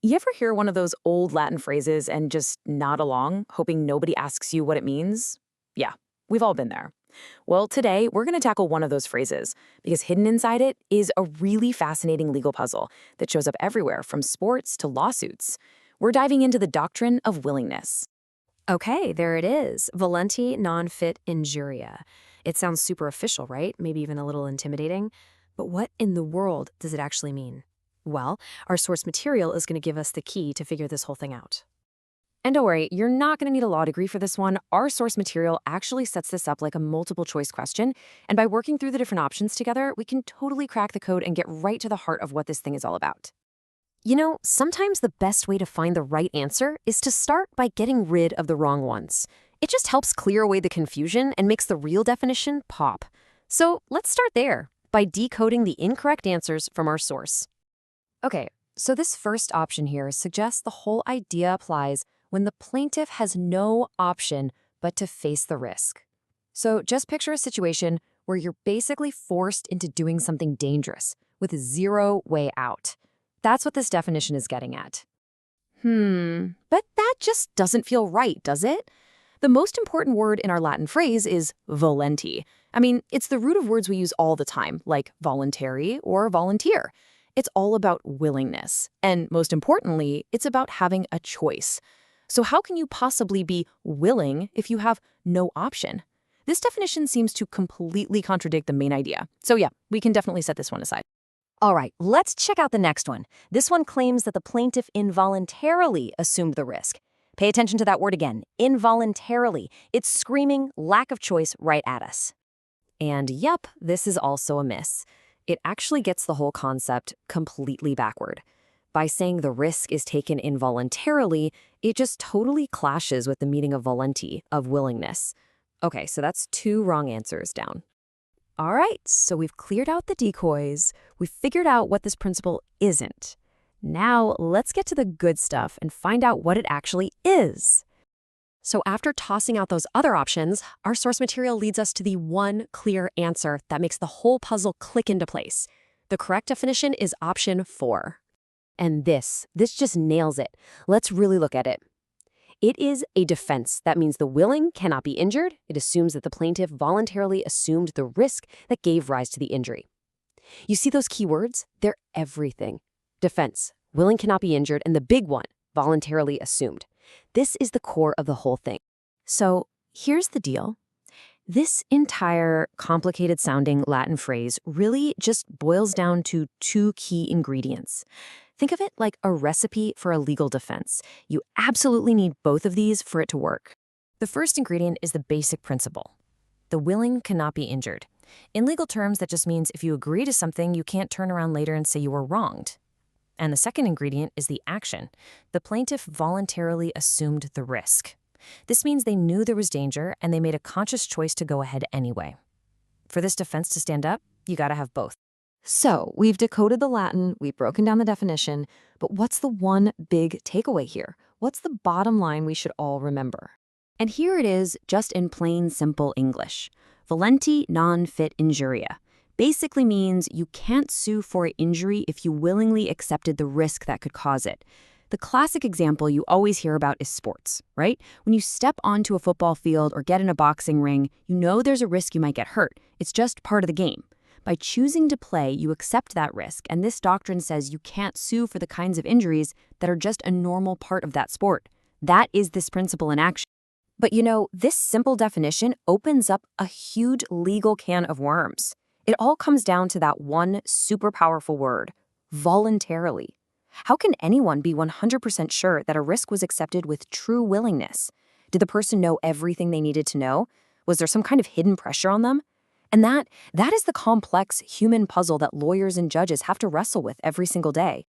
You ever hear one of those old Latin phrases and just nod along, hoping nobody asks you what it means? Yeah, we've all been there. Well, today we're going to tackle one of those phrases because hidden inside it is a really fascinating legal puzzle that shows up everywhere from sports to lawsuits. We're diving into the doctrine of willingness. Okay, there it is. Volenti non fit injuria. It sounds super official, right? Maybe even a little intimidating. But what in the world does it actually mean? Well, our source material is going to give us the key to figure this whole thing out. And don't worry, you're not going to need a law degree for this one. Our source material actually sets this up like a multiple choice question. And by working through the different options together, we can totally crack the code and get right to the heart of what this thing is all about. You know, sometimes the best way to find the right answer is to start by getting rid of the wrong ones. It just helps clear away the confusion and makes the real definition pop. So let's start there, by decoding the incorrect answers from our source. Okay, so this first option here suggests the whole idea applies when the plaintiff has no option but to face the risk. So just picture a situation where you're basically forced into doing something dangerous with zero way out. That's what this definition is getting at. But that just doesn't feel right, does it? The most important word in our Latin phrase is volenti. I mean, it's the root of words we use all the time, like voluntary or volunteer. It's all about willingness. And most importantly, it's about having a choice. So how can you possibly be willing if you have no option? This definition seems to completely contradict the main idea. So yeah, we can definitely set this one aside. All right, let's check out the next one. This one claims that the plaintiff involuntarily assumed the risk. Pay attention to that word again, involuntarily. It's screaming lack of choice right at us. And yep, this is also a miss. It actually gets the whole concept completely backward. By saying the risk is taken involuntarily, it just totally clashes with the meaning of volenti, of willingness. Okay, so that's two wrong answers down. All right, so we've cleared out the decoys. We've figured out what this principle isn't. Now, let's get to the good stuff and find out what it actually is. So after tossing out those other options, our source material leads us to the one clear answer that makes the whole puzzle click into place. The correct definition is option 4. And this just nails it. Let's really look at it. It is a defense. That means the willing cannot be injured. It assumes that the plaintiff voluntarily assumed the risk that gave rise to the injury. You see those key words? They're everything. Defense, willing cannot be injured, and the big one, voluntarily assumed. This is the core of the whole thing. So here's the deal. This entire complicated-sounding Latin phrase really just boils down to two key ingredients. Think of it like a recipe for a legal defense. You absolutely need both of these for it to work. The first ingredient is the basic principle. The willing cannot be injured. In legal terms, that just means if you agree to something, you can't turn around later and say you were wronged. And the second ingredient is the action. The plaintiff voluntarily assumed the risk. This means they knew there was danger and they made a conscious choice to go ahead anyway. For this defense to stand up, you gotta have both. So, we've decoded the Latin, we've broken down the definition, but what's the one big takeaway here? What's the bottom line we should all remember? And here it is, just in plain, simple English. Volenti non fit injuria basically means you can't sue for an injury if you willingly accepted the risk that could cause it. The classic example you always hear about is sports, right? When you step onto a football field or get in a boxing ring, you know there's a risk you might get hurt. It's just part of the game. By choosing to play, you accept that risk, and this doctrine says you can't sue for the kinds of injuries that are just a normal part of that sport. That is this principle in action. But you know, this simple definition opens up a huge legal can of worms. It all comes down to that one super powerful word, voluntarily. How can anyone be 100% sure that a risk was accepted with true willingness? Did the person know everything they needed to know? Was there some kind of hidden pressure on them? And that is the complex human puzzle that lawyers and judges have to wrestle with every single day.